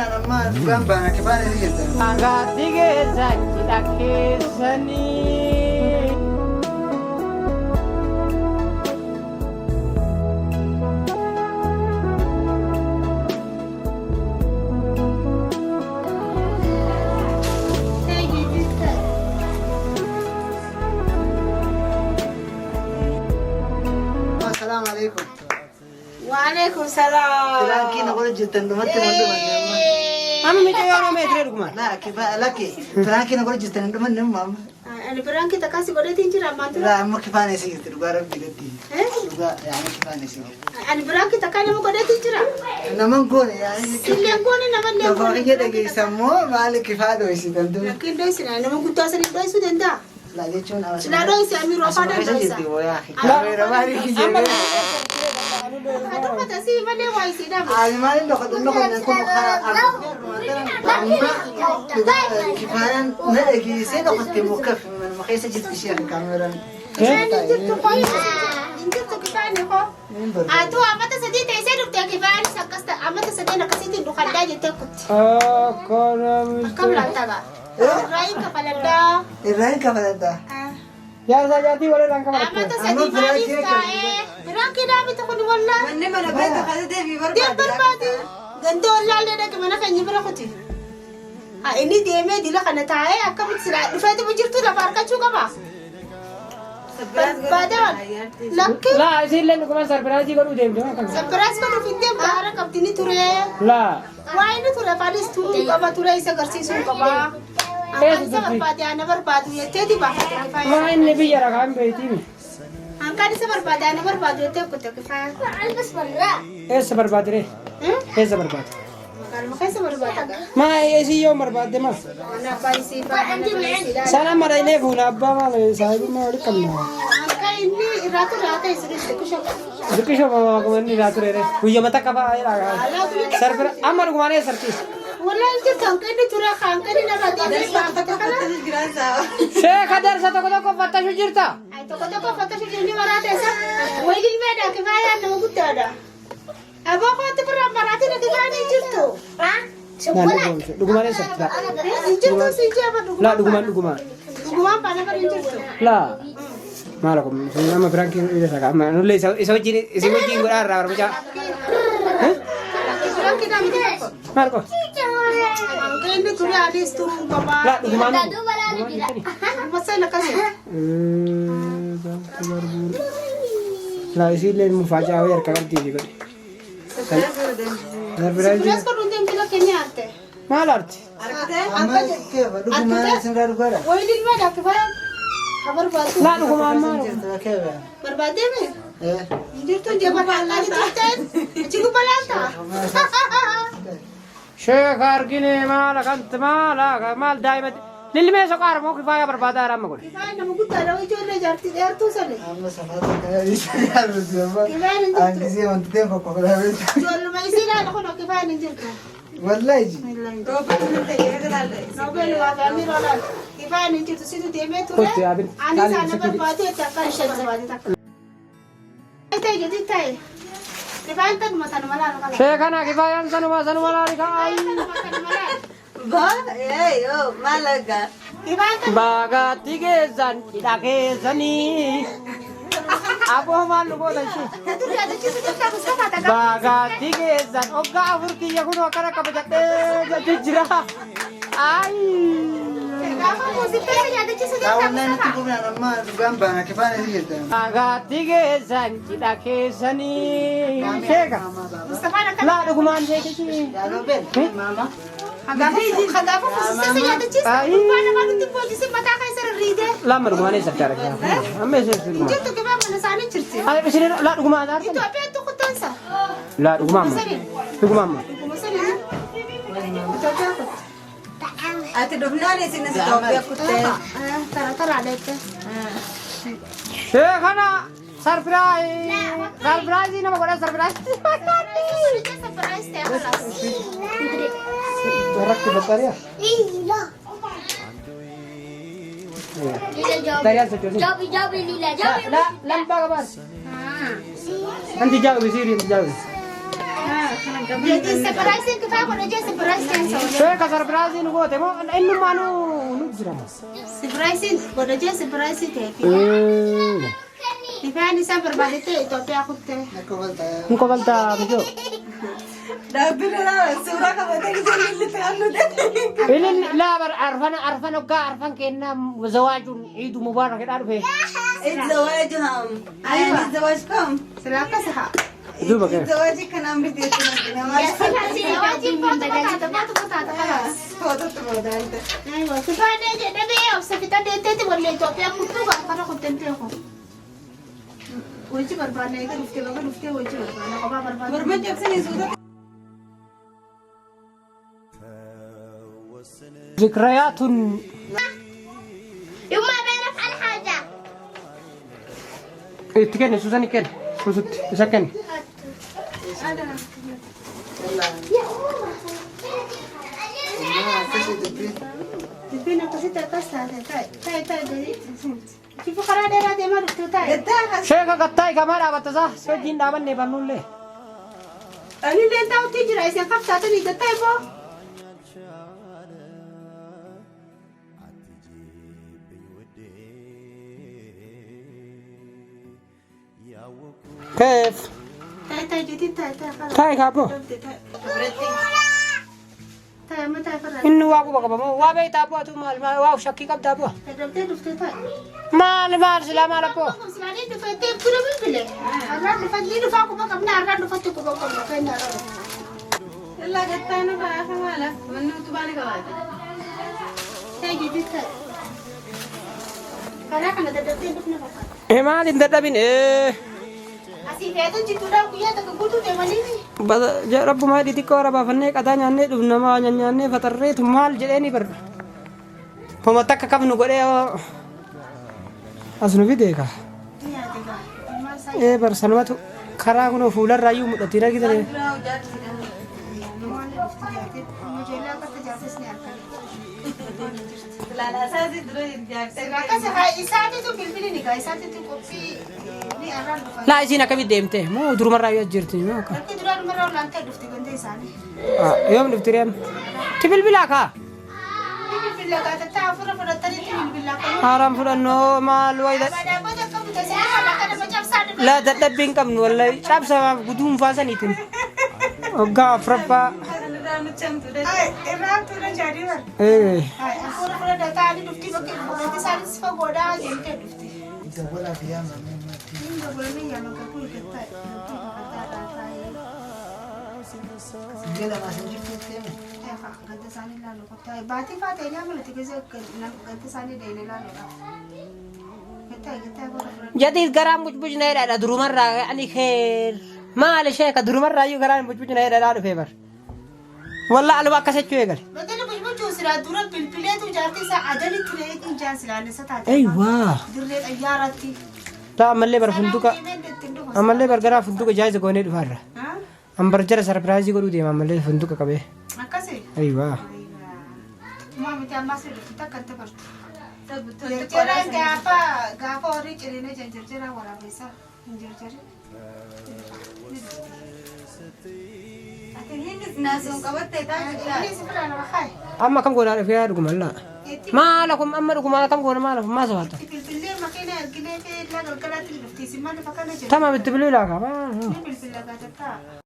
أنا ما جنب أنا كفاية جدا. Agati kesan kita kesani. السلام عليكم. وعليكم السلام. لكن أقول جدا دمت Ama mito yaro metre dugma. لا كفاية لك. لكن أقول جدا دمت ماما. أنا برانكي تكاسي قولي تنجرا ما ترى. لا ما كفاية سيجت تقارب جدتي. يعني كفاية سيجت. أنا برانكي تكاني ما قولي تنجرا. أنا ما نقول يعني. سيلي نقولي نما اللي لو نقولي. كده يسموه مالك كفاية دويسي تندم. لكن دويسي أنا ما كنت أصلي دويسي دندا. لا يجون أنا. لا دويسي أمير وفادا دويسا. يا أخي. لا ما ريكي جدا. هذا ما تسي ما ليه وايسي دام. أنا ما ندخل نكون كفاية نلاقي سيدا قلت مكف من مخيسة جد في شيء كاميرا. أنا جبت كويس. جبت كفاية نخو. أتو أمتى سديت عيسى دكتور كفاية سكست أمتى سدينا كسيت الدخان ده جتكت. Kono كم لا تبع. رأي كفالدا. الرأي كفاية ده. Yar sajati wala lang ka أمتى سديت ما بيستا برانكي ده بتكون والله. من ما نبغى تخذ ده في دي بربادي. قندو الله لنا كمان كان يبرا ختي. إني دي ما دي لك أنا تاعي أكمل سلا. فاتي بجرتو لفاركة شو كمان. بعدين لكن La sille no kuma surprise karu dem dem kan. سبراس كانوا في الدم كارا كابتني توري. La وين توري فاديس تو كابا توري إذا كرسي سو كابا. أنا إذا بربادي أنا بربادي يتدي بحث كفاية. ma inne bi yara kan beiti mi. أنا إذا بربادي أنا بربادي يتدي كنت كفاية. Es barbadre. Es barbad. كان ما كيس بربادي. Ma esi yo barbad ma. أنا بايسي أنا بايسي. Sana mara ine funa abba ma le sahibi ma ori kamna. أنا إني راتو راتا إسرائيل كشوف. Dukisho ma ko ni rature re. Kuya mata ka ba ai raga. أنا أقول Sar per amar gumane sartis. والله أنت تانكني ترى خانكني نبادي بس بحث كذا. Se kadar sa to ko fatta shujirta. Ay toko foto shoot ni marate sa. Wali meda kifaya na mugutada. Abo ko te para marate na kifaya ni jirto. Ha? Na dugumane sarta. Jirto si jaba dugu. La duguman. Dugu pa na para jirto. La malakum nama brankin ida saka ma no le iso jini iso jini gora ra ra Kifaya kita mite. Marco. Angkene turi adis tu baba. La duguman. Masala kasi. La isile mufaja aver kaganti di ko. Surprise. Suras ko runtem bila kenya arte. Malart. أما كيف لو ما سنقدر نقول. Wali meda kifaya. Khabar batu. La duguman ma. كيف؟ Berbade me. إيه. Jirto jaba pala ni jirten. Chiku palanta. Sheikh argine mala kant mala mal daimat lilme sokar mo kifaya barbada ram ko. Kifaya na mugutada wa jolle jarti ertu sale. أما سفاتك يا رجال بزمان. Kifaya ni jirto. أنا زي ما أنت تنفع كلها. Jolle ma isira na kono kifaya ni jirto. والله يجي. Nobel wa famir wala. Kifaya ni jirto situ deme tu. Kote abin. Ani sana berbadi ta kan shan sabadi ta. Tay jadi tay. Kifaya kan matan mala na kala. Sheikh ana kifaya sanu mala ka ai. با ايه يو مالك Kifaya kan Baga tige zan kita ke zani. Apo malu ko dai shi. tu ada citu kita bisa kata kan. Baga tige zan ogga afur ki yakuno kara ka bajate jira. Ai. Kamu musik ada citu kita أنا bisa. نتكلم أنا ما جنب أنا كفاية جدا. Baga tige zan kita ke zani. Sheikh. Mustafa na kan. La duguman je ki. يا نوبل. ماما. Khagafa musik ada citu. Ai. Mana mana tu polisi mata kai sar ride. La margumane sartara ka. Amme se duguman. Jirto kifaya mana sani cirti. Ay bisine la duguman ar. Itu apa tu kutansa? La duguman. Duguman. Kumusali. Itu apa aku? اتدفناني سنة توبيا كنت Tara ada itu. Sheikh ana surprise. Surprise ini nama surprise. Itu surprise teh kelas. Berak ke betar ya. Lila. Lila jawab. Dari aja sini. Jawab Lila. Jawab. La lampa kabar. Nanti jauh di sini jauh. Jadi surprise kita aku aja surprise kan so. Sheeka sarpiraazii nu goote moo innummaa nu jira. Surprise aku aja surprise teh. Ifani sa berbalik itu aku teh. Hin kobaltaa mijoo. Dabbirra suuraa qabatee ijoollee ta'annu dha. Ilin laa bar arfan hoggaa arfan kennaa zawaajuun ciidu mubaarak jedhaa dhufe. الزواجهم أيوة زواجكم Selaka sah. Duuba kee. زواجي كان أمري تيجي Ya wajib foto kata kalas. فوتو تبغى أنت Ayo, sifani aja tapi ya usah kita dete boleh tapi aku tuh gak karena konten aku. Wajib berbana itu dufte wajib berbana. Apa berbana? برمجة سني سودة ذكريات يوم ما بيعرف عن حاجة. تكني سوساني كن سوسوت سكن. Ada. Dipin aku sih tetas tay dari. Cipu karena daerah dia mah dufte tay. Sheeka gattaay gamaa dhaabattasaa si wajjin dhaabannee bannullee. Ani len tahu tijra isi kap satu ni tay bo. Keef Tay jadi tay karena. taa'e kaaboo Tay ama tay karena. inni waa quba qaba moo waa beektaa bu'atu maal waa shakkii qabdaa bu'a. Dufte tay. Maal silaa maal abboo. Selain itu fitih kurang beli. Karena fitih itu aku bakal nara, fitih aku bakal makan nara. إلا قطعنا بقى خمالة منو تباني قواعد Saya jadi tak. Karena kan ada daftar itu kenapa? Maal hin dadhabin Asih itu jitu dah punya tak kebutuh teman ini. rabbumaa xixiqqoo rabaafannee qataa nyaannee dhufnamaa nyaannee fatarreetu maal jedheeni bar homa takka qabnu godhee as nu fideeka Iya tiga. bar sanumatu karaa kunoo fuularraayyuu mudhatiin argitanii لا وجات Mujela kata jasis ni akan. لا لا أساسي دروي جات Silakan saya isaat itu pilih ni guys, isaat itu kopi ni aran bukan. laa isiin akkamitti deemte moo durumarraayyuu as jirti moo akka Nanti duran merau lantai dufti ganti sana. yoom dhufti reem ti bilbilaa kaa Ini bila kata tak fura tadi tu bila kata. haaraan fudhannoo maal wayda Pada apa dah kamu dah sini ada macam sana. laa dadhabbiin qabnu wallahi cabsamaaf guduunfaa saniitiin waggaa afuraffaa Erang tu dah jadi kan. Aku dah datang di dufti pakai nanti sana sepak boda jadi dufti. Ini dah boleh ni yang aku ikut. Ganti sana lalu kata. Bati fata ini amal tiga se ganti sana dah ini lalu. Kita boleh. jadiis garaan bucbucna jedhadha durumarraa ani keer maal ishee ka durumarraayyuu garaan bucbucna jedhadhaa dhufee bar walla aluma akkas jechuu eegale Betul betul jujur dura pilpilnya tu jadi sa ada di trek injan silane sa tadi. eywaa Dirre ayarati. laa ammallee bar funtuka ammallee bar garaa funtuka jaayiza goonee dhufaarra Hah? ambar jara sarpiraayizii godhuu deema ammallee funtuka qabee Makasih. eywaa Mama minta masuk kita kan terus. Jarang gapa orang cerita jangan wala bisa jangan. ناسون قبضت تاج Ini sebenarnya apa? amma kam goonaa dhufee yaa dhugumallaa maala kun amma dhugumaa kam goona maala kun maa sabaata Pilpilnya makanya gini ke lagu kalau tidak sih mana pakai aja. tama bitti bilbilaa kaa Ini pilpil lagu ada tak?